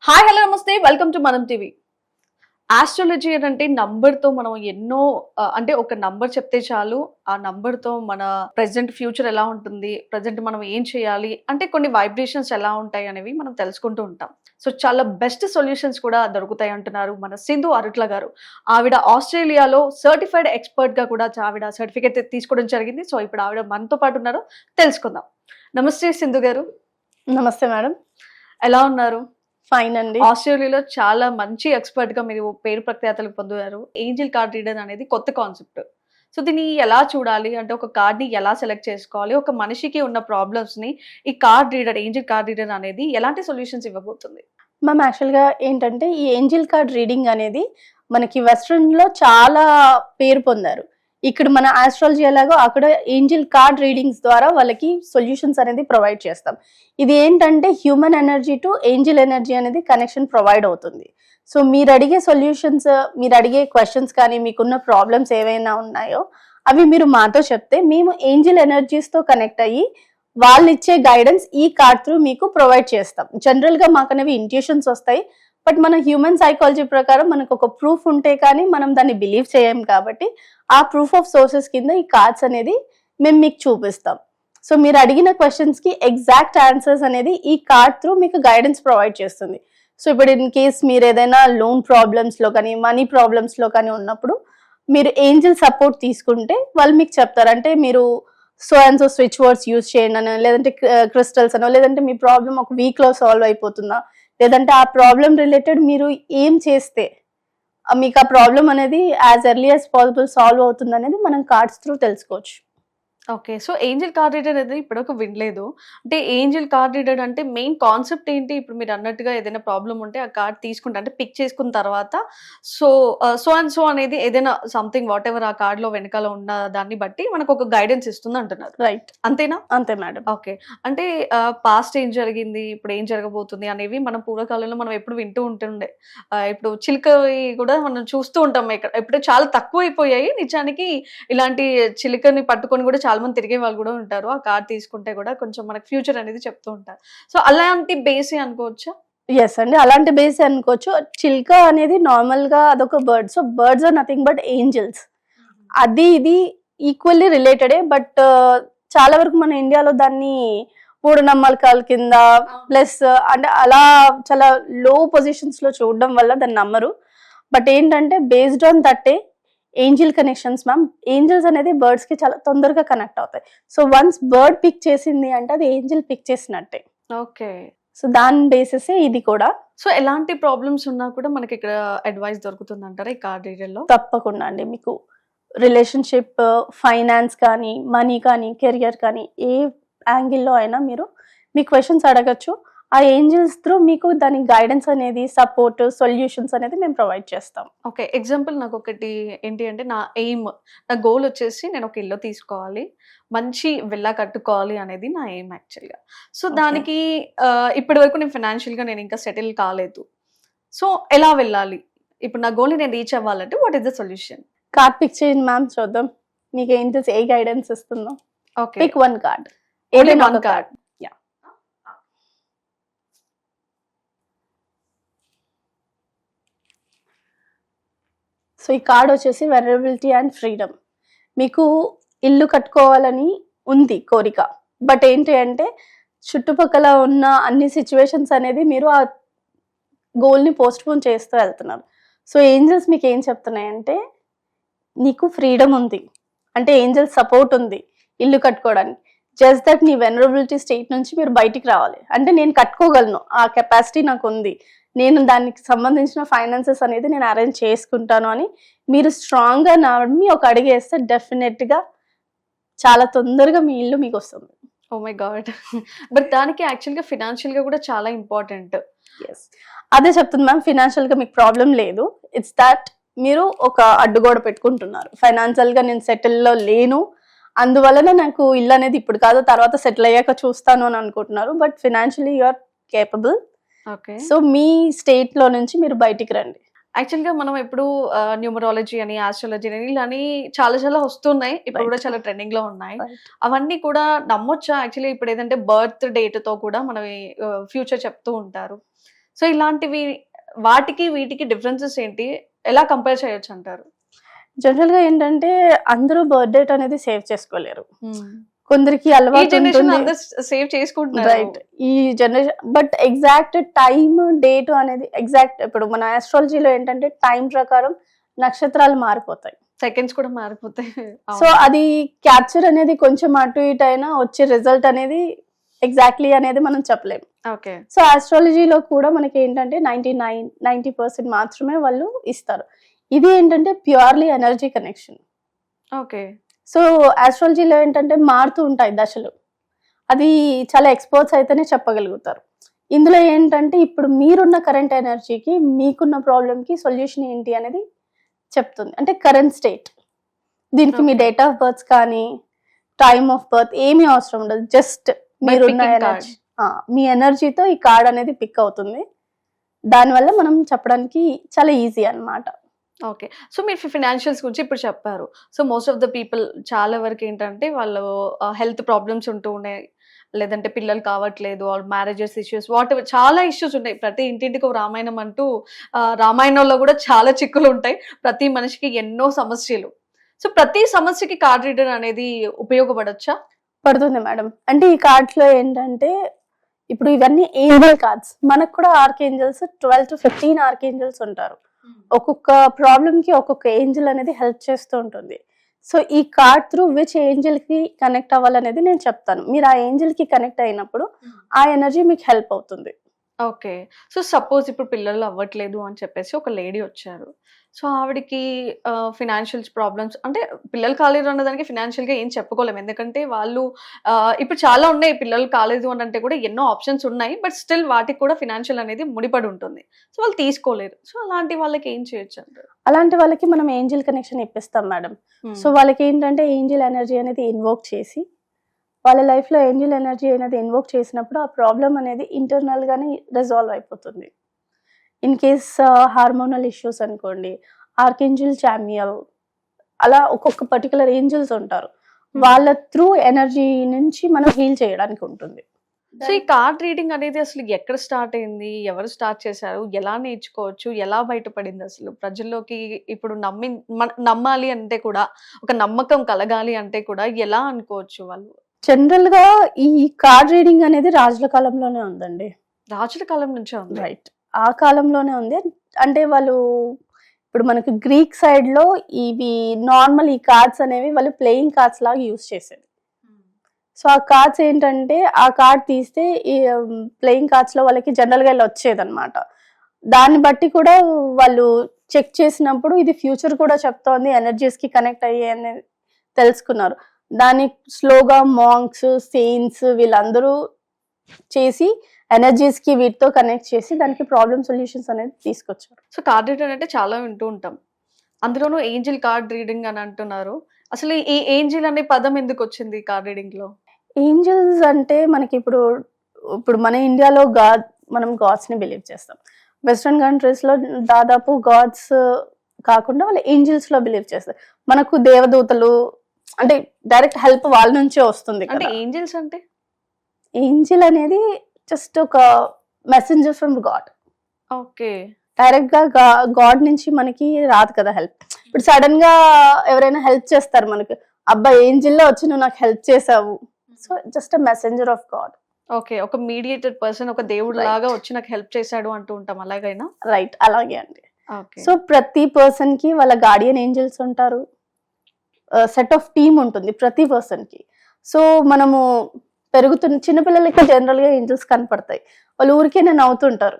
Hi hello నమస్తే welcome to మనం TV. Astrology అంటే నంబర్తో మనం ఎన్నో అంటే ఒక నంబర్ చెప్తే చాలు ఆ నంబర్తో మన ప్రెసెంట్ ఫ్యూచర్ ఎలా ఉంటుంది, ప్రెసెంట్ మనం ఏం చేయాలి అంటే కొన్ని వైబ్రేషన్స్ ఎలా ఉంటాయి అనేవి మనం తెలుసుకుంటూ ఉంటాం. సో చాలా బెస్ట్ సొల్యూషన్స్ కూడా దొరుకుతాయి అంటున్నారు మన సింధు అరుట్ల గారు. ఆవిడ ఆస్ట్రేలియాలో సర్టిఫైడ్ ఎక్స్పర్ట్గా కూడా ఆవిడ సర్టిఫికేట్ తీసుకోవడం జరిగింది. సో ఇప్పుడు ఆవిడ మనతో పాటు ఉన్నారు, తెలుసుకుందాం. నమస్తే సింధు గారు. నమస్తే మేడం. ఎలా ఉన్నారు? ఫైన్ అండి. ఆస్ట్రేలియాలో చాలా మంచి ఎక్స్పర్ట్ గా మీరు పేరు ప్రఖ్యాతలు పొందారు. ఏంజిల్ కార్డ్ రీడర్ అనేది కొత్త కాన్సెప్ట్. సో దీన్ని ఎలా చూడాలి అంటే ఒక కార్డ్ ని ఎలా సెలెక్ట్ చేసుకోవాలి, ఒక మనిషికి ఉన్న ప్రాబ్లమ్స్ ని ఈ card reader angel card reader అనేది ఎలాంటి సొల్యూషన్స్ ఇవ్వబోతుంది? మ్యామ్ యాక్చువల్గా ఏంటంటే ఈ ఏంజిల్ కార్డ్ రీడింగ్ అనేది మనకి వెస్ట్రన్ లో చాలా పేరు పొందారు. ఇక్కడ మన ఆస్ట్రాలజీ ఎలాగో అక్కడ ఏంజిల్ కార్డ్ రీడింగ్స్ ద్వారా వాళ్ళకి సొల్యూషన్స్ అనేది ప్రొవైడ్ చేస్తాం. ఇది ఏంటంటే human energy to angel energy అనేది కనెక్షన్ ప్రొవైడ్ అవుతుంది. సో మీరు అడిగే సొల్యూషన్స్, మీరు అడిగే క్వశ్చన్స్ కానీ మీకున్న ప్రాబ్లమ్స్ ఏవైనా ఉన్నాయో అవి మీరు మాతో చెప్తే మేము ఏంజిల్ ఎనర్జీస్ తో కనెక్ట్ అయ్యి వాళ్ళు ఇచ్చే గైడెన్స్ ఈ కార్డ్ త్రూ మీకు ప్రొవైడ్ చేస్తాం. జనరల్ గా మాకు అనేవి ఇంట్యూషన్స్ వస్తాయి, బట్ మన హ్యూమన్ సైకాలజీ ప్రకారం మనకు ఒక ప్రూఫ్ ఉంటే కానీ మనం దాన్ని బిలీవ్ చేయం కాబట్టి ఆ ప్రూఫ్ ఆఫ్ సోర్సెస్ కింద ఈ కార్డ్స్ అనేది మేము మీకు చూపిస్తాం. సో మీరు అడిగిన క్వశ్చన్స్ కి ఎగ్జాక్ట్ ఆన్సర్స్ అనేది ఈ కార్డ్ త్రూ మీకు గైడెన్స్ ప్రొవైడ్ చేస్తుంది. సో ఇప్పుడు ఇన్ కేస్ మీరు ఏదైనా లోన్ ప్రాబ్లమ్స్ లో కానీ మనీ ప్రాబ్లమ్స్ లో కానీ ఉన్నప్పుడు మీరు ఏంజిల్ సపోర్ట్ తీసుకుంటే వాళ్ళు మీకు చెప్తారు. అంటే మీరు so and so switch words use చేయండి అని, లేదంటే క్రిస్టల్స్ అనో, లేదంటే మీ ప్రాబ్లం ఒక వీక్ లో సాల్వ్ అయిపోతుందా, లేదంటే ఆ ప్రాబ్లం రిలేటెడ్ మీరు ఏం చేస్తే మీకు ఆ ప్రాబ్లం అనేది as early as possible solve అవుతుంది అనేది మనం కార్డ్స్ త్రూ తెలుసుకోవచ్చు. Okay. So angel card reader అనేది ఇప్పటివరకు వినలేదు. అంటే ఏంజిల్ కార్డ్ రీడర్ అంటే మెయిన్ కాన్సెప్ట్ ఏంటి? ఇప్పుడు మీరు అన్నట్టుగా ఏదైనా ప్రాబ్లమ్ ఉంటే ఆ కార్డ్ తీసుకుంటే అంటే పిక్ చేసుకున్న తర్వాత సో సో అండ్ సో అనేది ఏదైనా సంథింగ్ వాటెవర్ ఆ కార్డ్‌లో వెనకాల ఉన్న దాన్ని బట్టి మనకు ఒక గైడెన్స్ ఇస్తుంది అంటున్నారు. రైట్, అంతేనా? అంతే మేడం. ఓకే. అంటే పాస్ట్ ఏం జరిగింది, ఇప్పుడు ఏం జరగబోతుంది అనేవి మనం పూర్వకాలంలో మనం ఎప్పుడు వింటూ ఉంటుండే. ఇప్పుడు చిలుకవి కూడా మనం చూస్తూ ఉంటాం ఇక్కడ. ఇప్పుడు చాలా తక్కువైపోయాయి. నిజానికి ఇలాంటి చిలుకని పట్టుకొని కూడా చాలా మంది తిరిగే వాళ్ళు కూడా ఉంటారు. ఆ కార్డ్ తీసుకుంటే కూడా కొంచెం మనకు ఫ్యూచర్ అనేది చెప్తూ ఉంటారు. సో అలాంటి బేసే అనుకోవచ్చా? ఎస్ అండి, అలాంటి బేస్ అనుకోవచ్చు. చిల్క అనేది నార్మల్ గా అదొక bird. So birds are nothing but angels. అది ఇది ఈక్వల్లీ రిలేటెడే, బట్ చాలా వరకు మన ఇండియాలో దాన్ని మూఢనమ్మకాల కింద ప్లస్ అంటే అలా చాలా లో పొజిషన్స్ లో చూడడం వల్ల దాన్ని నమ్మరు. బట్ ఏంటంటే బేస్డ్ ఆన్ దట్టే ఏంజిల్ కనెక్షన్స్ మ్యామ్. ఏంజిల్స్ అనేది బర్డ్స్ కి చాలా తొందరగా కనెక్ట్ అవుతాయి. సో వన్స్ బర్డ్ పిక్ చేసింది అంటే అది ఏంజిల్ పిక్ చేసినట్టే. ఓకే. సో దాని బేసిస్ ఇది కూడా. సో ఎలాంటి ప్రాబ్లమ్స్ ఉన్నా కూడా మనకి ఇక్కడ అడ్వైస్ దొరుకుతుంది అంటారా ఈ కార్డ్ రీడర్ లో? తప్పకుండా అండి. మీకు రిలేషన్షిప్, ఫైనాన్స్ కానీ, మనీ కానీ, కెరియర్ కానీ ఏ యాంగిల్లో అయినా మీరు మీ క్వశ్చన్స్ అడగచ్చు. ఆ ఏంజిల్స్ త్రూ మీకు దాని గైడెన్స్ అనేది, సపోర్ట్, సొల్యూషన్స్ అనేది మేము ప్రొవైడ్ చేస్తాం. ఓకే. ఎగ్జాంపుల్ నాకు ఒకటి ఏంటి అంటే నా ఎయిమ్, నా గోల్ వచ్చేసి నేను ఒక ఇల్లు తీసుకోవాలి, మంచి విల్లా కట్టుకోవాలి అనేది నా ఎయిమ్ యాక్చువల్‌గా. సో దానికి ఇప్పటి వరకు నేను ఫైనాన్షియల్‌గా నేను ఇంకా సెటిల్ కాలేదు. సో ఎలా వెళ్ళాలి? ఇప్పుడు నా గోల్‌ని నేను రీచ్ అవ్వాలంటే what is the solution? Card pick చేయండి మ్యామ్, చూద్దాం మీకు ఏంజిల్స్ ఏ గైడెన్స్ ఇస్తుందో. Okay. Pick one card. Only one card. So ఈ కార్డ్ వచ్చేసి వెనరబిలిటీ అండ్ ఫ్రీడమ్. మీకు ఇల్లు కట్టుకోవాలని ఉంది కోరిక, బట్ ఏంటి అంటే చుట్టుపక్కల ఉన్న అన్ని సిచ్యువేషన్స్ అనేది మీరు ఆ గోల్ని పోస్ట్ పోన్ చేస్తూ వెళ్తున్నారు. సో ఏంజల్స్ మీకు ఏం చెప్తున్నాయంటే నీకు ఫ్రీడమ్ ఉంది, అంటే ఏంజల్స్ సపోర్ట్ ఉంది ఇల్లు కట్టుకోవడానికి. జస్ట్ దట్ నీ వెనరబిలిటీ స్టేట్ నుంచి మీరు బయటికి రావాలి. అంటే నేను కట్టుకోగలను, ఆ కెపాసిటీ నాకు ఉంది, నేను దానికి సంబంధించిన ఫైనాన్సెస్ అనేది నేను అరేంజ్ చేసుకుంటాను అని మీరు స్ట్రాంగ్ గా నమ్మి ఒక అడుగు వేస్తే డెఫినెట్ గా చాలా తొందరగా మీ ఇల్లు మీకు వస్తుంది. ఓ మై గాడ్. బట్ దానికి యాక్చువల్‌గా ఫైనాన్షియల్‌గా కూడా చాలా ఇంపార్టెంట్. ఎస్, అదే చెప్తుంది మ్యామ్. ఫైనాన్షియల్ గా మీకు ప్రాబ్లం లేదు. ఇట్స్ దట్ మీరు ఒక అడ్డుగోడ పెట్టుకుంటున్నారు. ఫైనాన్షియల్ గా నేను సెటిల్ లో లేను, అందువలన నాకు ఇల్లు అనేది ఇప్పుడు కాదు తర్వాత సెటిల్ అయ్యాక చూస్తాను అని అనుకుంటున్నారు. But financially you are capable. Okay. So మీ స్టేట్ లో నుంచి మీరు బయటికి రండి. యాక్చువల్‌గా మనం ఎప్పుడు న్యూమరాలజీ అని, ఆస్ట్రాలజీ అని ఇలాని చాలా చాలా వస్తున్నాయి. ఇప్పుడు కూడా చాలా ట్రెండింగ్‌లో ఉన్నాయి. అవన్నీ కూడా నమ్మొచ్చా? యాక్చువల్లీ ఇప్పుడు ఏదంటే బర్త్ డేట్‌తో కూడా మనవి ఫ్యూచర్ చెప్తూ ఉంటారు. సో ఇలాంటివి వాటికి వీటికి డిఫరెన్సెస్ ఏంటి, ఎలా కంపేర్ చేయొచ్చు అంటారు? జనరల్ గా ఏంటంటే అందరూ బర్త్ డేట్ అనేది సేవ్ చేసుకోలేరు. కొందరికి ఈ అలవాటు జనరేషన్ ఉంటుంది. అందరు సేవ్ చేసుకుంటున్నారు. రైట్. ఈ generation but exact time date అనేది ఎగ్జాక్ట్ ఇప్పుడు మన ఆస్ట్రాలజీలో ఏంటంటే టైం ప్రకారం నక్షత్రాలు మారిపోతాయి. సెకండ్స్ కూడా మారిపోతాయి. సో అది క్యాప్చర్ అనేది కొంచెం అటు ఇటు అయినా వచ్చే రిజల్ట్ అనేది ఎగ్జాక్ట్లీ అనేది మనం చెప్పలేము. ఓకే. సో ఆస్ట్రాలజీలో కూడా మనకి ఏంటంటే 90% మాత్రమే వాళ్ళు ఇస్తారు. ఇది ఏంటంటే purely energy connection. Okay. So ఆస్ట్రాలజీలో ఏంటంటే మారుతూ ఉంటాయి దశలు. అది చాలా ఎక్స్పర్ట్స్ అయితేనే చెప్పగలుగుతారు. ఇందులో ఏంటంటే ఇప్పుడు మీరున్న కరెంట్ ఎనర్జీకి మీకున్న ప్రాబ్లమ్కి సొల్యూషన్ ఏంటి అనేది చెప్తుంది. అంటే కరెంట్ స్టేట్. దీనికి మీ డేట్ ఆఫ్ బర్త్ కానీ టైమ్ ఆఫ్ బర్త్ ఏమీ అవసరం ఉండదు. జస్ట్ మీరున్న ఎనర్జీ, మీ ఎనర్జీతో ఈ కార్డ్ అనేది పిక్ అవుతుంది. దానివల్ల మనం చెప్పడానికి చాలా ఈజీ అన్నమాట. ఓకే. సో మీరు ఫినాన్షియల్స్ గురించి ఇప్పుడు చెప్పారు. So most of the people చాలా వరకు ఏంటంటే వాళ్ళు హెల్త్ ప్రాబ్లమ్స్ ఉంటూ ఉన్నాయి, లేదంటే పిల్లలు కావట్లేదు, or marriages issues, whatever చాలా ఇష్యూస్ ఉన్నాయి. ప్రతి ఇంటింటికి ఒక రామాయణం అంటూ రామాయణంలో కూడా చాలా చిక్కులు ఉంటాయి. ప్రతి మనిషికి ఎన్నో సమస్యలు. సో ప్రతి సమస్యకి కార్డ్ రీడర్ అనేది ఉపయోగపడొచ్చా? పడుతుంది మేడం. అంటే ఈ కార్డ్స్ లో ఏంటంటే ఇప్పుడు ఇవన్నీ ఏంజల్ కార్డ్స్. మనకు కూడా ఆర్కేంజల్స్ 12 to 15 ఆర్కేంజల్స్ ఉంటారు. ఒక్కొక్క ప్రాబ్లమ్ కి ఒక్కొక్క ఏంజల్ అనేది హెల్ప్ చేస్తూ ఉంటుంది. సో ఈ కార్డ్ త్రూ విచ్ ఏంజల్ కి కనెక్ట్ అవ్వాలనేది నేను చెప్తాను. మీరు ఆ ఏంజల్ కి కనెక్ట్ అయినప్పుడు ఆ ఎనర్జీ మీకు హెల్ప్ అవుతుంది. ఓకే. సో సపోజ్ ఇప్పుడు పిల్లలు అవ్వట్లేదు అని చెప్పేసి ఒక లేడీ వచ్చారు. సో ఆవిడకి ఫినాన్షియల్ ప్రాబ్లమ్స్, అంటే పిల్లలు కాలేదు అన్నదానికి ఫినాన్షియల్గా ఏం చెప్పుకోలేము. ఎందుకంటే వాళ్ళు ఇప్పుడు చాలా ఉన్నాయి, పిల్లలు కాలేదు అని అంటే కూడా ఎన్నో ఆప్షన్స్ ఉన్నాయి. బట్ స్టిల్ వాటికి కూడా ఫినాన్షియల్ అనేది ముడిపడి ఉంటుంది. సో వాళ్ళు తీసుకోలేరు. సో అలాంటి వాళ్ళకి ఏం చేయొచ్చు అంటారు? అలాంటి వాళ్ళకి మనం ఏంజల్ కనెక్షన్ ఇప్పిస్తాం మేడం. సో వాళ్ళకి ఏంటంటే ఏంజల్ ఎనర్జీ అనేది ఇన్వోక్ చేసి వాళ్ళ లైఫ్ లో ఏంజల్ ఎనర్జీ అనేది ఇన్వోక్ చేసినప్పుడు ఆ ప్రాబ్లం అనేది ఇంటర్నల్ గానే రిజాల్వ్ అయిపోతుంది. ఇన్ కేస్ హార్మోనల్ ఇష్యూస్ అనుకోండి, ఆర్కేంజల్ చామియల్, అలా ఒక్కొక్క పర్టికులర్ ఏంజల్స్ ఉంటారు. వాళ్ళ త్రూ ఎనర్జీ నుంచి మనం హీల్ చేయడానికి ఉంటుంది. సో ఈ కార్డ్ రీడింగ్ అనేది అసలు ఎక్కడ స్టార్ట్ అయింది, ఎవరు స్టార్ట్ చేశారు, ఎలా నేర్చుకోవచ్చు, ఎలా బయటపడింది అసలు ప్రజల్లోకి? ఇప్పుడు నమ్మాలి అంటే కూడా, ఒక నమ్మకం కలగాలి అంటే కూడా ఎలా అనుకోవచ్చు వాళ్ళు? జనరల్ గా ఈ కార్డ్ రీడింగ్ అనేది రాజుల కాలంలోనే ఉందండి. రాజుల కాలం నుంచే ఉంది. రైట్. ఆ కాలంలోనే ఉంది. అంటే వాళ్ళు ఇప్పుడు మనకి గ్రీక్ సైడ్ లో ఇవి నార్మల్ ఈ కార్డ్స్ అనేవి వాళ్ళు ప్లేయింగ్ కార్డ్స్ లాగా యూజ్ చేసేది. సో ఆ కార్డ్స్ ఏంటంటే ఆ కార్డ్ తీస్తే ఈ ప్లేయింగ్ కార్డ్స్ లో వాళ్ళకి జనరల్ గా ఇలా వచ్చేదన్నమాట. దాన్ని బట్టి కూడా వాళ్ళు చెక్ చేసినప్పుడు ఇది ఫ్యూచర్ కూడా చెప్తోంది, ఎనర్జీస్ కి కనెక్ట్ అయ్యే అనేది తెలుసుకున్నారు. దాన్ని స్లోగా మాంక్స్, సెయింట్స్ వీళ్ళందరూ చేసి ఎనర్జీస్ కి వీటితో కనెక్ట్ చేసి దానికి ప్రాబ్లమ్ సొల్యూషన్స్ అనేది తీసుకొచ్చారు. సో కార్డ్ రీడర్ అంటే చాలా వింటూ ఉంటాం, అందులోనూ ఏంజిల్ కార్డ్ రీడింగ్ అని అంటున్నారు. అసలు ఈ ఏంజిల్ అనే పదం ఎందుకు వచ్చింది కార్డ్ రీడింగ్ లో? ఏంజల్స్ అంటే మనకి ఇప్పుడు మన ఇండియాలో మనం గాడ్స్ ని బిలీవ్ చేస్తాం. వెస్ట్రన్ కంట్రీస్ లో దాదాపు గాడ్స్ కాకుండా వాళ్ళు ఏంజల్స్ లో బిలీవ్ చేస్తారు. మనకు దేవదూతలు అంటే డైరెక్ట్ హెల్ప్ వాళ్ళ నుంచే వస్తుంది. అంటే ఏంజల్స్ అంటే ఏంజల్ అనేది జస్ట్ ఒక messenger from God. Okay. Direct గా గాడ్ నుంచి మనకి రాదు కదా హెల్ప్. ఇప్పుడు సడన్ గా ఎవరైనా హెల్ప్ చేస్తారు మనకి, అబ్బా ఏంజిల్లో వచ్చి నువ్వు నాకు హెల్ప్ చేసావు. So just a messenger of God. Okay. ఒక మీడియేటెడ్ పర్సన్, ఒక దేవుడు లాగా వచ్చి నాకు హెల్ప్ చేశాడు అంటూ ఉంటాం, అలాగైనా? రైట్, అలాగే అండి. ఓకే. సో ప్రతి పర్సన్ కి వాళ్ళ గార్డియన్ ఏంజల్స్ ఉంటారు, సెట్ ఆఫ్ టీమ్ ఉంటుంది ప్రతి పర్సన్ కి. సో మనము పెరుగుతున్న చిన్నపిల్లలకి జనరల్ గా ఏంజల్స్ కనపడతాయి. వాళ్ళు ఊరికేనే నవ్వుతుంటారు,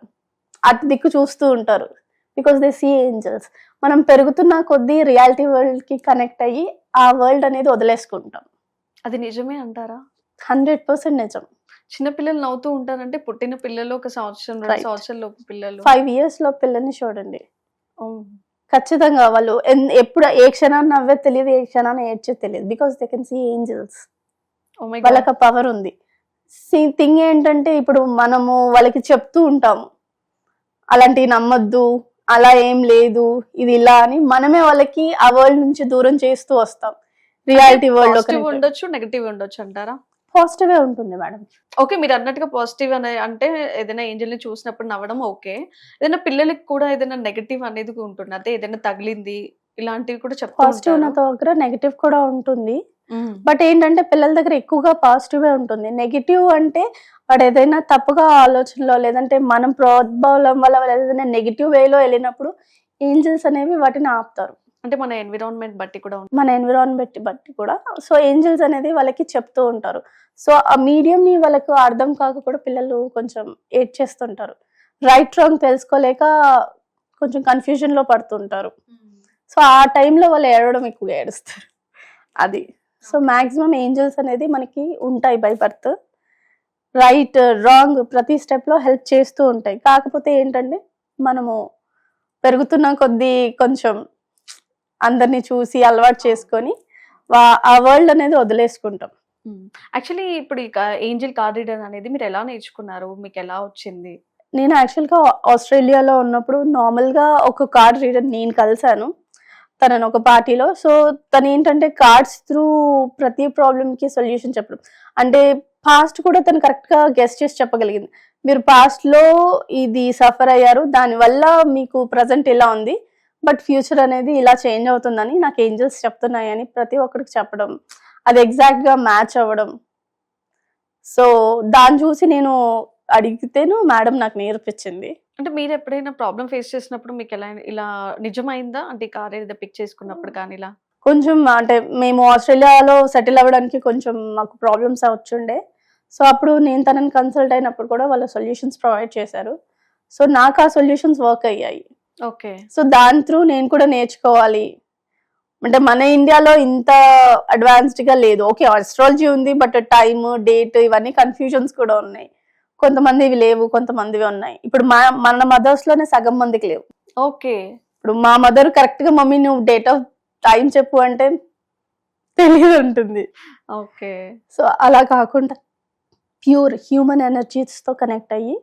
అటు దిక్కు చూస్తూ ఉంటారు, బికాస్ దే సీ ఏంజల్స్. మనం పెరుగుతున్న కొద్దీ రియాలిటీ వరల్డ్ కి కనెక్ట్ అయ్యి ఆ వరల్డ్ అనేది వదిలేసుకుంటాం. అది నిజమే అంటారా? 100% నిజం. చిన్నపిల్లలు నవ్వుతూ ఉంటారంటే పుట్టిన పిల్లలు 1 సంవత్సరం 2 సంవత్సరాల లోపు పిల్లలు 5 years లో పిల్లల్ని చూడండి, ఖచ్చితంగా వాళ్ళు ఎప్పుడు ఏ క్షణాన్ని నవ్వే తెలియదు, ఏ క్షణాన్ని ఏడ్చే తెలియదు, because they can see angels. వాళ్ళకి ఆ పవర్ ఉంది. థింగ్ ఏంటంటే ఇప్పుడు మనము వాళ్ళకి చెప్తూ ఉంటాము అలాంటివి నమ్మద్దు, అలా ఏం లేదు, ఇది ఇలా అని మనమే వాళ్ళకి ఆ వరల్డ్ నుంచి దూరం చేస్తూ వస్తాం. రియాలిటీ వరల్డ్ లో ఉండొచ్చు, నెగటివ్ ఉండొచ్చు అంటారా? పాజిటివే ఉంటుంది మేడం. ఓకే. మీరు అన్నట్టుగా పాజిటివ్ అనే అంటే ఏదైనా ఏంజెల్‌ని చూసినప్పుడు నవ్వడం ఓకే. ఏదైనా పిల్లలకి కూడా ఏదైనా నెగెటివ్ అనేది ఉంటుంది. అంటే ఏదైనా తగిలింది ఇలాంటివి కూడా చెప్తూ పాజిటివ్ ఉన్న ఉంటారు. దగ్గర నెగెటివ్ కూడా ఉంటుంది. హ్మ్. బట్ ఏంటంటే పిల్లల దగ్గర ఎక్కువగా పాజిటివే ఉంటుంది. నెగెటివ్ అంటే వాడు ఏదైనా తప్పుగా ఆలోచనలో లేదంటే మనం ప్రోద్బలం వల్ల ఏదైనా నెగెటివ్ వేలో వెళ్ళినప్పుడు ఏంజెల్స్ అనేవి వాటిని ఆపుతారు. అంటే మన ఎన్విరాన్మెంట్ బట్టి కూడా ఉంటుంది. మన ఎన్విరాన్మెంట్ బట్టి కూడా. సో ఏంజెల్స్ అనేది వాళ్ళకి చెప్తూ ఉంటారు. సో ఆ మీడియంని వాళ్ళకు అర్థం కాక కూడా పిల్లలు కొంచెం ఏడ్చేస్తుంటారు. రైట్ రాంగ్ తెలుసుకోలేక కొంచెం కన్ఫ్యూజన్‌లో పడుతుంటారు. సో ఆ టైంలో వాళ్ళు ఏడవడం ఎక్కువగా ఏడుస్తారు. అది. సో మాక్సిమం ఏంజెల్స్ అనేది మనకి ఉంటాయి బై బర్త్. రైట్, రాంగ్ ప్రతి స్టెప్‌లో హెల్ప్ చేస్తూ ఉంటాయి. కాకపోతే ఏంటంటే మనము పెరుగుతున్న కొద్దీ కొంచెం అందరిని చూసి అలవాటు చేసుకొని ఆ వరల్డ్ అనేది వదిలేసుకుంటాం. యాక్చువల్లీ ఇప్పుడు ఈ ఏంజెల్ కార్డ్ రీడర్ అనేది మీరు ఎలా నేర్చుకున్నారు? మీకు ఎలా వచ్చింది? నేను యాక్చువల్‌గా ఆస్ట్రేలియాలో ఉన్నప్పుడు నార్మల్‌గా ఒక కార్డ్ రీడర్ నేను కలిసాను. తనని ఒక పార్టీలో. సో తనేంటంటే కార్డ్స్ త్రూ ప్రతి ప్రాబ్లమ్‌కి సొల్యూషన్ చెప్పడం. అంటే పాస్ట్ కూడా తను కరెక్ట్‌గా గెస్ చేసి చెప్పగలిగింది. మీరు పాస్ట్‌లో ఇది సఫర్ అయ్యారు. దానివల్ల మీకు ప్రెజెంట్ ఇలా ఉంది. బట్ ఫ్యూచర్ అనేది ఇలా చేంజ్ అవుతుందని నాకు ఏంజెల్స్ చెప్తున్నాయని ప్రతి ఒక్కరికి చెప్పడం. అది ఎగ్జాక్ట్‌గా మ్యాచ్ అవ్వడం. సో దాన్ని చూసి నేను అడిగితేను మేడం నాకు నేర్పించింది. అంటే మీరు ఎప్పుడైనా ప్రాబ్లమ్ ఫేస్ చేసినప్పుడు మీకు ఎలా ఇలా నిజమైందా? అంటే ఈ కార్ ఏదో పిక్ చేసుకున్నప్పుడు కానీ ఇలా? కొంచెం అంటే మేము ఆస్ట్రేలియాలో సెటిల్ అవ్వడానికి కొంచెం మాకు ప్రాబ్లమ్స్ వచ్చుండే. సో అప్పుడు నేను తనని కన్సల్ట్ అయినప్పుడు కూడా వాళ్ళ సొల్యూషన్స్ ప్రొవైడ్ చేశారు. సో నాకు ఆ సొల్యూషన్స్ వర్క్ అయ్యాయి. ఓకే. సో దాని త్రూ నేను కూడా నేర్చుకోవాలి. అంటే మన ఇండియాలో ఇంత అడ్వాన్స్డ్‌గా లేదు. ఓకే, ఆస్ట్రాలజీ ఉంది. బట్ టైమ్, డేట్ ఇవన్నీ కన్‌ఫ్యూజన్స్ కూడా ఉన్నాయి. కొంతమందివి లేవు, కొంతమందివి ఉన్నాయి. ఇప్పుడు మన మదర్స్‌లోనే సగం మందికి లేవు. ఓకే. ఇప్పుడు మా మదర్ కరెక్ట్‌గా మమ్మీ నువ్వు డేట్ ఆఫ్ టైం చెప్పు అంటే తెలియదు ఉంటుంది. ఓకే. సో అలా కాకుండా ప్యూర్ హ్యూమన్ ఎనర్జీస్‌తో కనెక్ట్ అయ్యి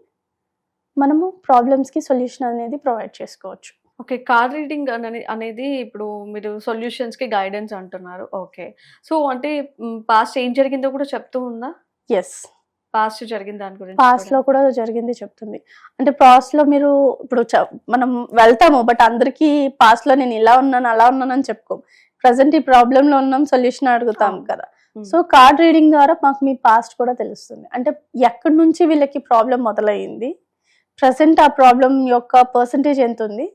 మనము ప్రాబ్లమ్స్‌కి సొల్యూషన్ అనేది ప్రొవైడ్ చేసుకోవచ్చు. ఓకే. కార్డ్ రీడింగ్ అనేది ఇప్పుడు మీరు సొల్యూషన్స్‌కి గైడెన్స్ అంటున్నారు. ఓకే. సో అంటే పాస్ట్ ఏం జరిగిందో కూడా చెప్తూ ఉందా? యెస్. పాస్ట్ జరిగిన దాని గురించి పాస్ట్‌లో కూడా జరిగింది చెప్తుంది. అంటే పాస్ట్‌లో మీరు ఇప్పుడు మనం వెళ్తాము. బట్ అందరికీ పాస్ట్‌లో నేను ఇలా ఉన్నాను, అలా ఉన్నానని చెప్పుకోము. ప్రెజెంట్ ఈ ప్రాబ్లమ్‌లో ఉన్నాం, సొల్యూషన్ అడుగుతాం కదా. సో కార్డ్ రీడింగ్ ద్వారా మాకు మీ పాస్ట్ కూడా తెలుస్తుంది. అంటే ఎక్కడి నుంచి వీళ్ళకి ప్రాబ్లం మొదలయ్యింది, ప్రెజెంట్ ఆ ప్రాబ్లం యొక్క పర్సెంటేజ్ ఎంత ఉంది,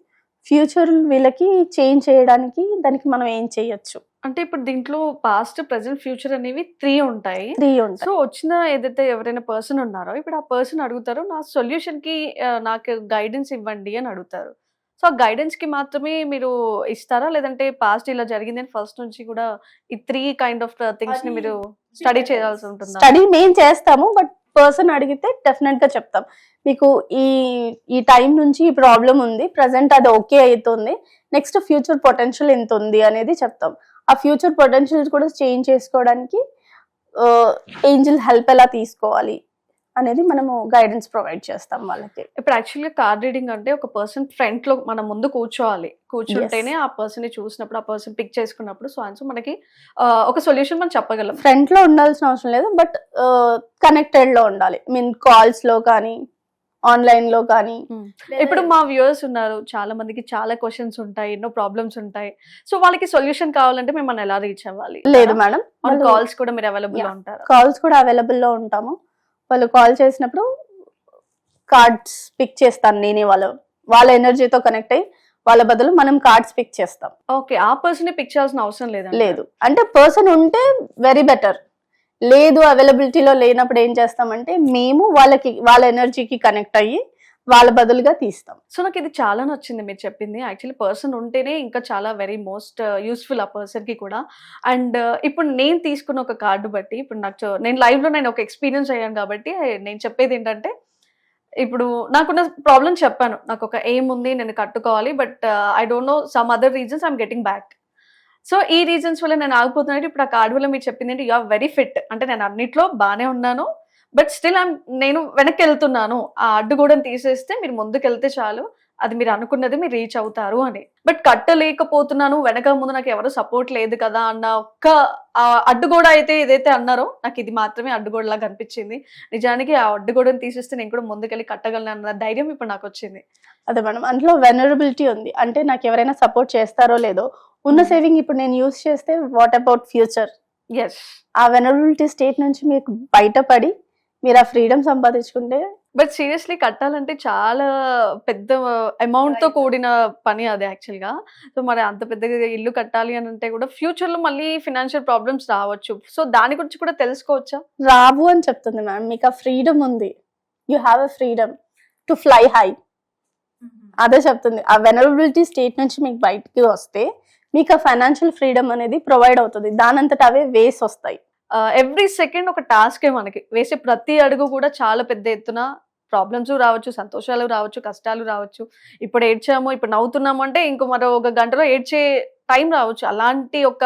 ఫ్యూచర్ వీళ్ళకి చేంజ్ చేయడానికి దానికి మనం ఏం చేయొచ్చు. అంటే ఇప్పుడు దీంట్లో పాస్ట్, ప్రెజెంట్, ఫ్యూచర్ అనేవి 3 ఉంటాయి. 3 ఉంటాయి. సో వచ్చిన ఏదైతే ఎవరైనా పర్సన్ ఉన్నారో ఇప్పుడు ఆ పర్సన్ అడుగుతారు నా సొల్యూషన్‌కి నాకు గైడెన్స్ ఇవ్వండి అని అడుగుతారు. సో ఆ గైడెన్స్‌కి మాత్రమే మీరు ఇస్తారా? లేదంటే పాస్ట్ ఇలా జరిగిందని ఫస్ట్ నుంచి కూడా ఈ 3 కైండ్ ఆఫ్ థింగ్స్‌ని మీరు స్టడీ చేయాల్సి ఉంటుందా? స్టడీ మేము చేస్తాము. బట్ పర్సన్ అడిగితే డెఫినెట్ గా చెప్తాం. మీకు ఈ టైం నుంచి ఈ ప్రాబ్లం ఉంది, ప్రెసెంట్ అది ఓకే అవుతుంది, నెక్స్ట్ ఫ్యూచర్ పొటెన్షియల్ ఎంత ఉంది అనేది చెప్తాం. ఆ ఫ్యూచర్ పొటెన్షియల్ కూడా చేంజ్ చేసుకోవడానికి ఏంజెల్ హెల్ప్ ఎలా తీసుకోవాలి అనేది మనము గైడెన్స్ ప్రొవైడ్ చేస్తాం వాళ్ళకి. ఇప్పుడు యాక్చువల్‌గా కార్డ్ రీడింగ్ అంటే ఒక పర్సన్ ఫ్రంట్‌లో మన ముందు కూర్చోవాలి. కూర్చుంటేనే ఆ పర్సన్‌ని చూసినప్పుడు, ఆ పర్సన్ పిక్ చేసుకున్నప్పుడు సో మనకి ఒక సొల్యూషన్ మనం చెప్పగలం. ఫ్రంట్ లో ఉండాల్సిన అవసరం లేదు. బట్ కనెక్టెడ్ లో ఉండాలి. మీన్ కాల్స్ లో కానీ, ఆన్లైన్ లో కానీ. ఇప్పుడు మా వ్యూవర్స్ ఉన్నారు. చాలా మందికి చాలా క్వశ్చన్స్ ఉంటాయి, ఎన్నో ప్రాబ్లమ్స్ ఉంటాయి. సో వాళ్ళకి సొల్యూషన్ కావాలంటే మిమ్మల్ని ఎలా రీచ్ అవ్వాలి? లేదు మేడం, కాల్స్ కూడా మీరు అవైలబుల్ ఉంటారు. కాల్స్ కూడా అవైలబుల్ లో ఉంటాము. వాళ్ళు కాల్ చేసినప్పుడు కార్డ్స్ పిక్ చేస్తాను నేనే. వాళ్ళ ఎనర్జీతో కనెక్ట్ అయ్యి వాళ్ళ బదులు మనం కార్డ్స్ పిక్ చేస్తాం. ఓకే. ఆ పర్సన్ పిక్ చేయాల్సిన అవసరం లేదు. అంటే పర్సన్ ఉంటే వెరీ బెటర్. లేదు, అవైలబిలిటీలో లేనప్పుడు ఏం చేస్తామంటే మేము వాళ్ళ ఎనర్జీకి కనెక్ట్ అయ్యి వాళ్ళ బదులుగా తీస్తాం. సో నాకు ఇది చాలా నచ్చింది మీరు చెప్పింది. యాక్చువల్లీ పర్సన్ ఉంటేనే ఇంకా చాలా వెరీ మోస్ట్ యూస్ఫుల్ ఆ పర్సన్కి కూడా. అండ్ ఇప్పుడు నేను తీసుకున్న ఒక కార్డు బట్టి ఇప్పుడు నేను లైవ్లో నేను ఒక ఎక్స్పీరియన్స్ అయ్యాను కాబట్టి నేను చెప్పేది ఏంటంటే ఇప్పుడు నాకున్న ప్రాబ్లం చెప్పాను. నాకు ఒక ఎయిమ్ ఉంది, నేను కట్టుకోవాలి. But I don't know some other reasons I'm getting back. So ఈ రీజన్స్ వల్ల నేను ఆగిపోతున్నట్టు ఇప్పుడు ఆ కార్డు వల్ల మీరు చెప్పింది ఏంటి, యు ఆర్ వెరీ ఫిట్. అంటే నేను అన్నిట్లో బాగానే ఉన్నాను, బట్ స్టిల్ నేను వెనక్కి వెళ్తున్నాను. ఆ అడ్డుగోడను తీసేస్తే మీరు ముందుకు వెళ్తే చాలు, అది మీరు అనుకున్నది మీరు రీచ్ అవుతారు అని. బట్ కట్టలేకపోతున్నాను, వెనక ముందు నాకు ఎవరు సపోర్ట్ లేదు కదా అన్న ఒక్క అడ్డుగోడ అయితే ఏదైతే అన్నారో, నాకు ఇది మాత్రమే అడ్డుగోడలాగా అనిపించింది. నిజానికి ఆ అడ్డుగోడని తీసేస్తే నేను కూడా ముందుకెళ్ళి కట్టగలను అన్న ధైర్యం ఇప్పుడు నాకు వచ్చింది. అదే మేడం, అందులో వెనరబిలిటీ ఉంది. అంటే నాకు ఎవరైనా సపోర్ట్ చేస్తారో లేదో, ఉన్న సేవింగ్ ఇప్పుడు నేను యూజ్ చేస్తే వాట్ అబౌట్ ఫ్యూచర్? ఎస్. ఆ వెనరబిలిటీ స్టేట్ నుంచి మీకు బయటపడి మీరు ఆ ఫ్రీడమ్ సంపాదించుకుంటే. బట్ సీరియస్లీ కట్టాలంటే చాలా పెద్ద అమౌంట్ తో కూడిన పని అది యాక్చువల్ గా. సో మరి అంత పెద్దగా ఇల్లు కట్టాలి అని అంటే కూడా ఫ్యూచర్ లో మళ్ళీ ఫినాన్షియల్ ప్రాబ్లమ్స్ రావచ్చు. సో దాని గురించి కూడా తెలుసుకోవచ్చా? రావు అని చెప్తుంది మ్యామ్. మీకు ఆ ఫ్రీడమ్ ఉంది, you have a freedom to fly high. అదే చెప్తుంది. ఆ వెనరబిలిటీ స్టేట్ నుంచి మీకు బయటికి వస్తే మీకు ఆ ఫైనాన్షియల్ ఫ్రీడమ్ అనేది ప్రొవైడ్ అవుతుంది. దానంతట అవే వేస్ వస్తాయి. ఎవ్రీ సెకండ్ ఒక టాస్కే మనకి. వేసే ప్రతి అడుగు కూడా చాలా పెద్ద ఎత్తున ప్రాబ్లమ్స్ రావచ్చు, సంతోషాలు రావచ్చు, కష్టాలు రావచ్చు. ఇప్పుడు ఏడ్చాము, ఇప్పుడు నవ్వుతున్నాము అంటే ఇంకో మరో ఒక గంటలో ఏడ్చే టైం రావచ్చు. అలాంటి ఒక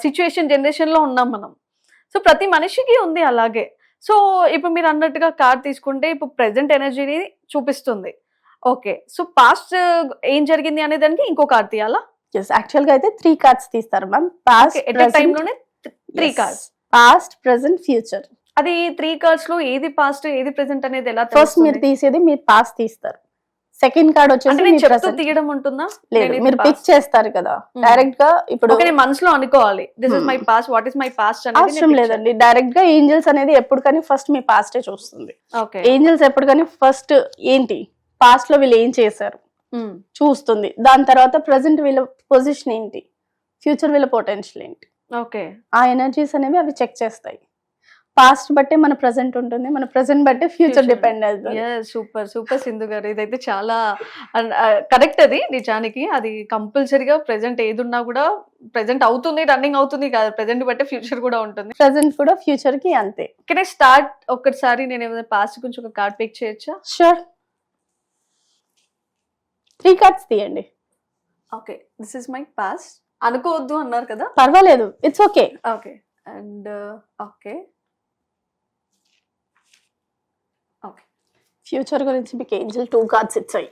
సిచ్యువేషన్ జనరేషన్లో ఉన్నాం మనం. సో ప్రతి మనిషికి ఉంది అలాగే. సో ఇప్పుడు మీరు అన్నట్టుగా కార్డ్ తీసుకుంటే ఇప్పుడు ప్రెసెంట్ ఎనర్జీని చూపిస్తుంది. ఓకే, సో పాస్ట్ ఏం జరిగింది అనే దానికి ఇంకో కార్డ్ తీయాలా? ఎస్, యాక్చువల్ గా అయితే 3 కార్డ్స్ తీస్తారు ma'am. Past at a time లోనే 3 కార్డ్స్. Past, present, future. అది 3 కార్డ్స్ లో ఏది పాస్ట్ ఏది ప్రెసెంట్ అనేది ఎలా ఫస్ట్ మీరు తీసేది మీరు పాస్ట్ తీస్తారు. సెకండ్ కార్డ్ వచ్చేసి మీ ప్రెసెంట్. తీయడం ఉంటుందా? లేదు, మీరు పిక్ చేస్తారు కదా డైరెక్ట్ గా. ఇప్పుడు నేను మనసులో అనుకోవాలి this is my past, what is my past అనేది. అవసరం లేదండి, డైరెక్ట్ గా ఏంజల్స్ అనేది ఎప్పుడు కానీ ఫస్ట్ మీ పాస్టే చూస్తుంది. ఓకే, ఏంజల్స్ ఎప్పుడు కానీ ఫస్ట్ ఏంటి పాస్ట్ లో వీళ్ళు ఏం చేశారు చూస్తుంది. దాని తర్వాత ప్రెసెంట్ వీళ్ళ పొజిషన్ ఏంటి, ఫ్యూచర్ వీళ్ళ పొటెన్షియల్ ఏంటి. ఓకే, ఆ ఎనర్జీస్ అనేవి అవి చెక్ చేస్తాయి. పాస్ట్ బట్టే మన ప్రెసెంట్ ఉంటుంది, మన ప్రెసెంట్ బట్టే ఫ్యూచర్ డిపెండ్ అవుతుంది. సూపర్ సూపర్ సింధు గారు, ఇదైతే చాలా కరెక్ట్. అది నిజానికి అది కంపల్సరీగా ప్రెసెంట్ ఏది ఉన్నా కూడా ప్రెసెంట్ అవుతుంది, రన్నింగ్ అవుతుంది కాదు, ప్రెసెంట్ బట్టే ఫ్యూచర్ కూడా ఉంటుంది. ప్రెసెంట్ కూడా ఫ్యూచర్ కి అంతే. Can I start? ఒక్కసారి నేను ఏమైనా పాస్ట్ గురించి ఒక కార్డ్ పిక్ చేయొచ్చా? షూర్, 3 కార్డ్స్ తీయండి. Okay, this is my past. అనుకోవద్దు అన్నారు కదా, పర్వాలేదు, it's okay. Okay, and okay okay, future గురించి మీకు ఏంజల్ 2 కార్డ్స్ ఇచ్చాయి.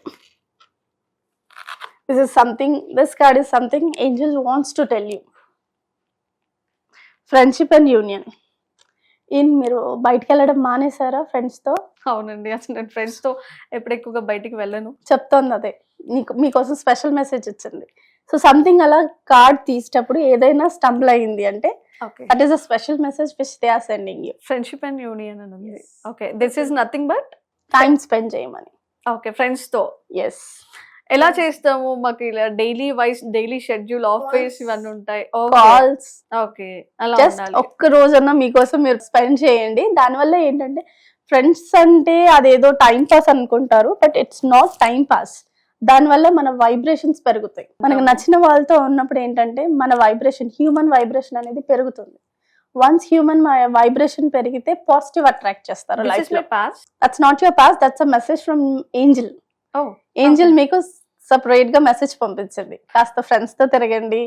This is something, this card is something Angel wants to tell you. Friendship and union. మీరు బయటకు వెళ్ళడం మానేశారా ఫ్రెండ్స్ తో? అవునండి, అసలు నేను ఫ్రెండ్స్ తో ఎప్పుడు ఎక్కువగా బయటికి వెళ్ళను. చెప్తోంది అదే, మీకోసం స్పెషల్ మెసేజ్ ఇచ్చింది. సో సంథింగ్ అలా కార్డ్ తీసేటప్పుడు ఏదైనా స్టంబుల్ అయ్యింది అంటే that is a special message which they are sending you. Friendship and union అని ఉంది. Okay, this is nothing but time spend చేయమని. ఓకే, ఫ్రెండ్స్ తో. ఎస్. ఎలా చేస్తాము? మాకు ఇలా డైలీ షెడ్యూల్, ఆఫీస్ ఇవన్నీ ఉంటాయి, కాల్స్. ఓకే, అలా జస్ట్ ఒక్క రోజన్నా మీకోసం మీరు స్పెండ్ చేయండి. దానివల్ల ఏంటంటే ఫ్రెండ్స్ అంటే అదేదో టైం పాస్ అనుకుంటారు, but it's not time pass. దానివల్ల మన వైబ్రేషన్స్ పెరుగుతాయి. మనకు నచ్చిన వాళ్ళతో ఉన్నప్పుడు ఏంటంటే మన వైబ్రేషన్, హ్యూమన్ వైబ్రేషన్ అనేది పెరుగుతుంది. వన్స్ హ్యూమన్ వైబ్రేషన్ పెరిగితే పాజిటివ్ అట్రాక్ట్ చేస్తారు లైఫ్ లో. That's not your past, that's a message from Angel. Angel మీకు సెపరేట్ గా మెసేజ్ పంపించండి, కాస్త ఫ్రెండ్స్ తో తిరగండి,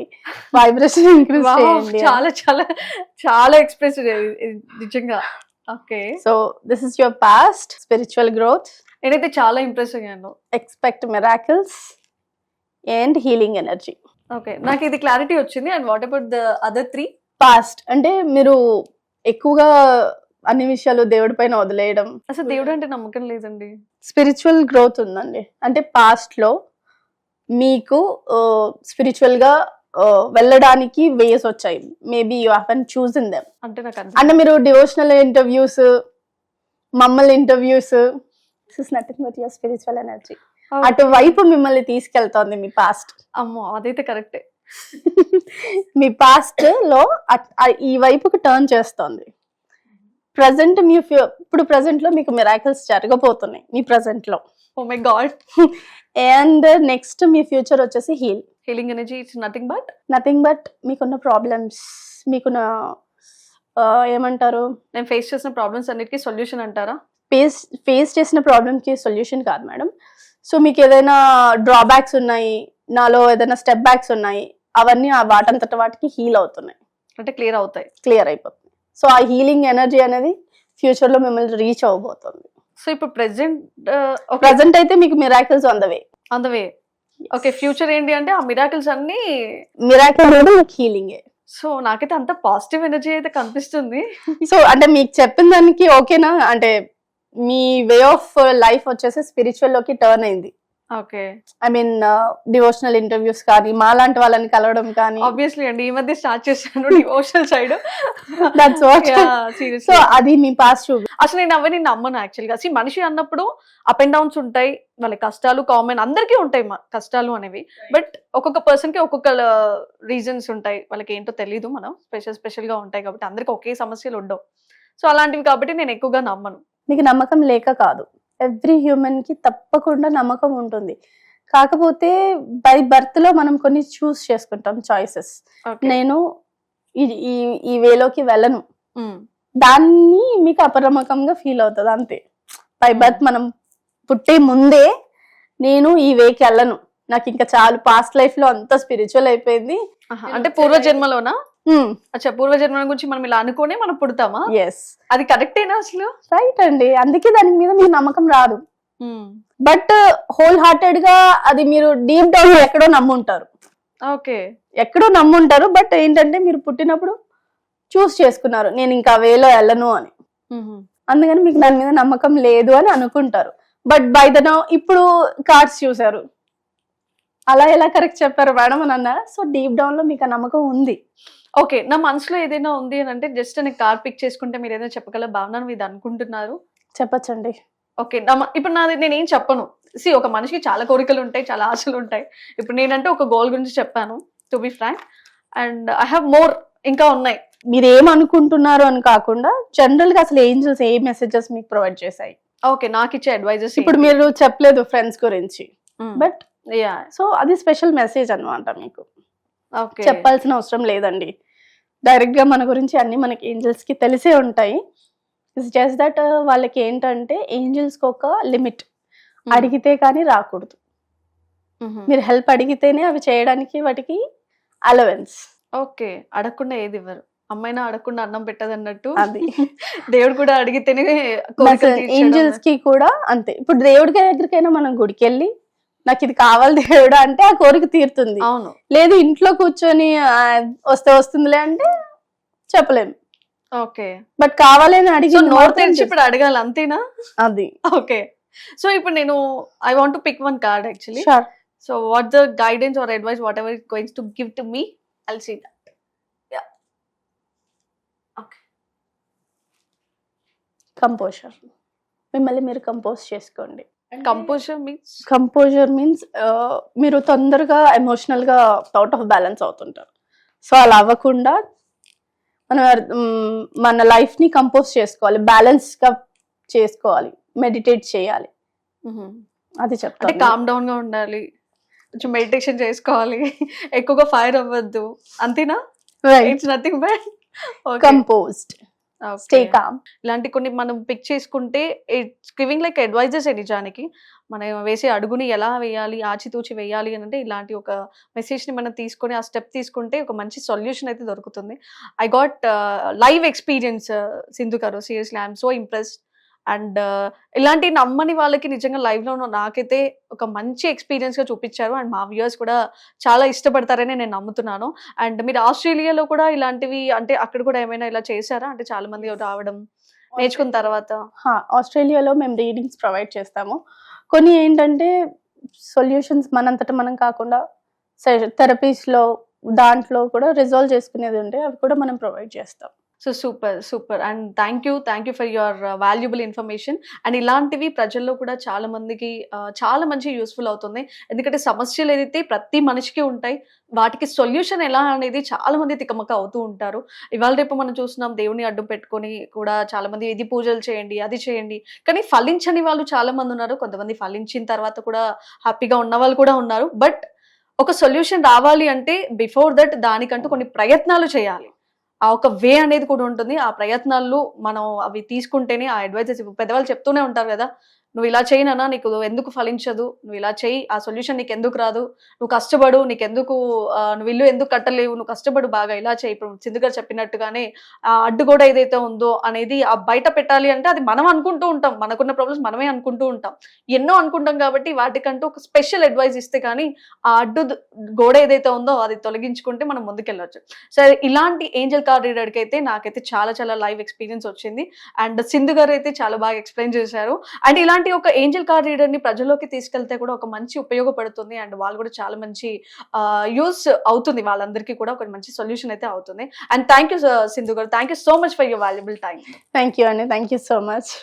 వైబ్రేషన్ ఇంక్రీజ్ చేయండి. చాలా చాలా చాలా ఎక్స్ప్రెస్ నిజంగా. Okay, so this is your past. Spiritual growth. నేనైతే చాలా ఇంప్రెస్ అయ్యాను. Expect miracles and healing energy. Okay, నాకు ఇది క్లారిటీ వచ్చింది. And what about the other 3? Past అంటే మీరు ఎక్కువగా అన్ని విషయాలు దేవుడి పైన వదిలేయడం. అసలు దేవుడు అంటే నమ్మకం లేదండి. స్పిరిచువల్ గ్రోత్ ఉందండి. అంటే పాస్ట్ లో మీకు స్పిరిచువల్ గా వెళ్ళడానికి వేస్ వచ్చాయి. Maybe you haven chosen them. అంటే మీరు డివోషనల్ ఇంటర్వ్యూస్, మమ్మల్ని interviews, this is nothing but your spiritual energy. అటువైపు మిమ్మల్ని తీసుకెళ్తోంది మీ పాస్ట్. అమ్మో, అదైతే కరెక్టే. మీ పాస్ట్ లో ఈ వైపుకి టర్న్ చేస్తోంది. ప్రెసెంట్ మీ ఇప్పుడు ప్రెసెంట్ లో మీకు మిరాకిల్స్ జరగబోతున్నాయి మీ ప్రెసెంట్ లో. Oh my god. And next మీ ఫ్యూచర్ వచ్చేసి healing energy. It's nothing but మీకున్న ప్రాబ్లమ్స్, మీకున్న ఏమంటారు, నేను ఫేస్ చేసిన ప్రాబ్లమ్స్ అన్నిటికీ సొల్యూషన్ అంటారా? ఫేస్ చేసిన ప్రాబ్లమ్ కి సొల్యూషన్ కాదు మేడం. సో మీకు ఏదైనా డ్రాబ్యాక్స్ ఉన్నాయి, నాలో ఏదైనా స్టెప్ బ్యాక్స్ ఉన్నాయి, అవన్నీ వాటంతట వాటికి హీల్ అవుతున్నాయి, అంటే క్లియర్ అయిపోతుంది. సో ఆ హీలింగ్ ఎనర్జీ అనేది ఫ్యూచర్ లో మిమ్మల్ని రీచ్ అవ్వబోతుంది. సో ఇప్పుడు ప్రెసెంట్ అయితే మీకు miracles on the way. On the way. Okay, future ఏంటి అంటే ఆ మిరాకిల్స్ అన్ని. మిరాకిల్ అనేది మీకు హీలింగే. సో నాకైతే అంత పాజిటివ్ ఎనర్జీ అయితే కనిపిస్తుంది. సో అంటే మీకు చెప్పిన దానికి ఓకేనా? అంటే మీ వే ఆఫ్ లైఫ్ వచ్చేసి స్పిరిచువల్ లోకి టర్న్ అయింది. Okay, I mean devotional interviews కానీ మాలాంటి వాళ్ళని కలవడం కానీ. ఆబ్వియస్లీ అండి, ఈ మధ్య స్టార్ట్ చేశాను devotional side. That's what. So అది మీ పాస్ట్. అసలు నేను అవన్నీ నమ్మను యాక్చువల్గా. మనిషి అన్నప్పుడు అప్ అండ్ డౌన్స్ ఉంటాయి, వాళ్ళ కష్టాలు కామన్, అందరికీ ఉంటాయి కష్టాలు అనేవి. బట్ ఒక్కొక్క పర్సన్ కి ఒక్కొక్క రీజన్స్ ఉంటాయి, వాళ్ళకి ఏంటో తెలీదు, మనం స్పెషల్ గా ఉంటాయి కాబట్టి అందరికి ఒకే సమస్యలు ఉండవు. సో అలాంటివి కాబట్టి నేను ఎక్కువగా నమ్మను. మీకు నమ్మకం లేక కాదు, ఎవ్రీ హ్యూమన్ కి తప్పకుండా నమ్మకం ఉంటుంది. కాకపోతే బై బర్త్ లో మనం కొన్ని చూస్ చేసుకుంటాం చాయిసెస్. నేను ఈ వేలోకి వెళ్ళను, దాన్ని మీకు అపనమ్మకంగా ఫీల్ అవుతుంది అంతే. బై బర్త్ మనం పుట్టే ముందే నేను ఈ వేకి వెళ్ళను, నాకు ఇంకా చాలు, పాస్ట్ లైఫ్ లో అంతా స్పిరిచువల్ అయిపోయింది అంటే పూర్వజన్మలోనా? అచ్చా, పూర్వజన్మ గురించి మనం ఇలా అనుకునే మనం పుడతామా? ఎస్, అది కరెక్టేనా అసలు? రైట్ అండి. అందుకే దాని మీద మీకు నమ్మకం రాదు. బట్ హోల్ హార్టెడ్ గా అది మీరు డీప్ డౌన్ ఎక్కడో నమ్ముంటారు. ఓకే, ఎక్కడో నమ్ముంటారు. బట్ ఏంటంటే మీరు పుట్టినప్పుడు చూస్ చేసుకున్నారు నేను ఇంకా వేలో వెళ్ళను అని, అందుకని మీకు దాని మీద నమ్మకం లేదు అని అనుకుంటారు. బట్ బై ద నౌ ఇప్పుడు కార్డ్స్ చూసారు, అలా ఎలా కరెక్ట్ చెప్పారు మేడం అని అన్నారు. సో డీప్ డౌన్ లో మీకు ఆ నమ్మకం ఉంది. ఓకే, నా మనసులో ఏదైనా ఉంది అని అంటే జస్ట్ నేను కార్డ్ పిక్ చేసుకుంటే మీరు ఏదైనా చెప్పగల భావన ఇది అనుకుంటున్నారు? చెప్పచ్చండి. ఓకే, ఇప్పుడు నాది నేనేం చెప్పను. ఒక మనిషికి చాలా కోరికలు ఉంటాయి, చాలా ఆశలు ఉంటాయి. ఇప్పుడు నేనంటే ఒక గోల్ గురించి చెప్పాను, to be frank, and I have more, ఇంకా ఉన్నాయి. మీరు ఏమనుకుంటున్నారు అని కాకుండా జనరల్ గా అసలు ఏంజల్స్ ఏ మెసేజెస్ మీకు ప్రొవైడ్ చేశాయి? ఓకే, నాకు ఇచ్చే అడ్వైజెస్. ఇప్పుడు మీరు చెప్పలేదు ఫ్రెండ్స్ గురించి, బట్ సో అది స్పెషల్ మెసేజ్ అన్నమాట. మీకు చెప్పాల్సిన అవసరం లేదండి, డైరెక్ట్ గా మన గురించి అన్ని మనకి ఏంజల్స్ కి తెలిసే ఉంటాయి. ఇట్స్ జస్ట్ దట్ వాళ్ళకి ఏంటంటే ఏంజల్స్ కి ఒక లిమిట్, అడిగితే కానీ రాకూడదు. మీరు హెల్ప్ అడిగితేనే అవి చేయడానికి వాటికి అలవెన్స్. ఓకే, అడగకుండా ఏది ఇవ్వరు, అమ్మాయినా అడగకుండా అన్నం పెట్టదు అన్నట్టు. అది దేవుడు కూడా అడిగితేనే. ఏంజల్స్ కి కూడా అంతే. ఇప్పుడు దేవుడి దగ్గరికైనా మనం గుడికి వెళ్ళి నాకు ఇది కావాలి దేవుడా అంటే ఆ కోరిక తీరుతుంది. అవును, లేదు ఇంట్లో కూర్చొని వస్తే వస్తుందిలే అంటే చెప్పలేము. ఓకే, బట్ కావాలని అడిగి నోరు తెరిచి ఇప్పుడు అడగాలి, అంతేనా? అది ఓకే. సో ఇప్పుడు నేను I want to pick one card actually. So what the guidance or advice whatever it going to give to me, I'll see that. Yeah, okay. Composer, మిమ్మల్ని మీరు కంపోజ్ చేసుకోండి. కంపోజర్ మీన్స్ మీరు తొందరగా emotional గా out of balance అవుతుంటారు. So అలా అవ్వకుండా మన లైఫ్ ని కంపోజ్ చేసుకోవాలి, బ్యాలెన్స్ గా చేసుకోవాలి, మెడిటేట్ చేయాలి. అది చెప్తాను. కామ్ డౌన్ గా ఉండాలి, కొంచెం మెడిటేషన్ చేసుకోవాలి, ఎక్కువగా ఫైర్ అవ్వద్దు, అంతేనా? It's nothing but composed, stay calm. ఇలాంటి కొన్ని మనం పిక్ చేసుకుంటే ఇట్స్ గివింగ్ లైక్ అడ్వైజెస్. నిజానికి మనం వేసే అడుగుని ఎలా వేయాలి, ఆచితూచి వేయాలి అని అంటే ఇలాంటి ఒక మెసేజ్ ని మనం తీసుకొని ఆ స్టెప్ తీసుకుంటే ఒక మంచి సొల్యూషన్ అయితే దొరుకుతుంది. I got live experience Sindhu గారు, seriously I'm so impressed. And ఇలాంటి నమ్మని వాళ్ళకి నిజంగా లైవ్ లో నాకైతే ఒక మంచి ఎక్స్పీరియన్స్ గా చూపించారు. అండ్ మా వ్యూయర్స్ కూడా చాలా ఇష్టపడతారని నేను నమ్ముతున్నాను. అండ్ మీరు ఆస్ట్రేలియాలో కూడా ఇలాంటివి అంటే అక్కడ కూడా ఏమైనా ఇలా చేశారా? అంటే చాలా మంది రావడం నేర్చుకున్న తర్వాత. ఆస్ట్రేలియాలో మేము రీడింగ్స్ ప్రొవైడ్ చేస్తాము. కొన్ని ఏంటంటే సొల్యూషన్స్ మనంతట మనం కాకుండా థెరపీస్ లో దాంట్లో కూడా రిజాల్వ్ చేసుకునేది ఉంటే అవి కూడా మనం ప్రొవైడ్ చేస్తాం. So super and thank you for your valuable information. And ఇలాంటివి ప్రజల్లో కూడా చాలా మందికి చాలా మంచి యూస్ఫుల్ అవుతుంది. ఎందుకంటే సమస్యలు ఏదైతే ప్రతి మనిషికి ఉంటాయి, వాటికి సొల్యూషన్ ఎలా అనేది చాలా మంది తికమక అవుతూ ఉంటారు. ఇవాళ రేపు మనం చూస్తున్నాం, దేవుని అడ్డు పెట్టుకొని కూడా చాలా మంది ఇది పూజలు చేయండి, అది చేయండి, కానీ ఫలించని వాళ్ళు చాలా మంది ఉన్నారు. కొంతమంది ఫలించిన తర్వాత కూడా హ్యాపీగా ఉన్న వాళ్ళు కూడా ఉన్నారు. బట్ ఒక సొల్యూషన్ రావాలి అంటే బిఫోర్ దట్ దానికంటూ కొన్ని ప్రయత్నాలు చేయాలి. ఆ ఒక వే అనేది కూడా ఉంటుంది. ఆ ప్రయత్నాలు మనం అవి తీసుకుంటేనే ఆ అడ్వైజెస్ పెద్దవాళ్ళు చెప్తూనే ఉంటారు కదా, నువ్వు ఇలా చేయి నాన్న, నీకు ఎందుకు ఫలించదు, నువ్వు ఇలా చేయి, ఆ సొల్యూషన్ నీకు ఎందుకు రాదు, నువ్వు కష్టపడు, నీకెందుకు నువ్వు ఇల్లు ఎందుకు కట్టలేవు, నువ్వు కష్టపడు బాగా, ఇలా చేయి. ఇప్పుడు సింధు గారు చెప్పినట్టుగానే ఆ అడ్డుగోడ ఏదైతే ఉందో అనేది ఆ బయట పెట్టాలి అంటే అది మనం అనుకుంటూ ఉంటాం, మనకున్న ప్రాబ్లమ్స్ మనమే అనుకుంటూ ఉంటాం, ఎన్నో అనుకుంటాం. కాబట్టి వాటికంటూ ఒక స్పెషల్ అడ్వైస్ ఇస్తే కానీ ఆ గోడ ఏదైతే ఉందో అది తొలగించుకుంటే మనం ముందుకెళ్ళొచ్చు. సరే, ఇలాంటి ఏంజల్ కార్డ్ రీడర్కి అయితే నాకైతే చాలా చాలా లైవ్ ఎక్స్పీరియన్స్ వచ్చింది. అండ్ సింధు గారు అయితే చాలా బాగా ఎక్స్ప్లెయిన్ చేశారు. అండ్ ఇలాంటి ఒక ఏంజల్ కార్డ్ రీడర్ ని ప్రజల్లోకి తీసుకెళ్తే కూడా ఒక మంచి ఉపయోగపడుతుంది. అండ్ వాళ్ళు కూడా చాలా మంచి యూస్ అవుతుంది, వాళ్ళందరికీ కూడా ఒక మంచి సొల్యూషన్ అయితే అవుతుంది. అండ్ థ్యాంక్ యూ సింధు గారు, thank you so much for your valuable time. Thank you అండి, థ్యాంక్ యూ సో మచ్.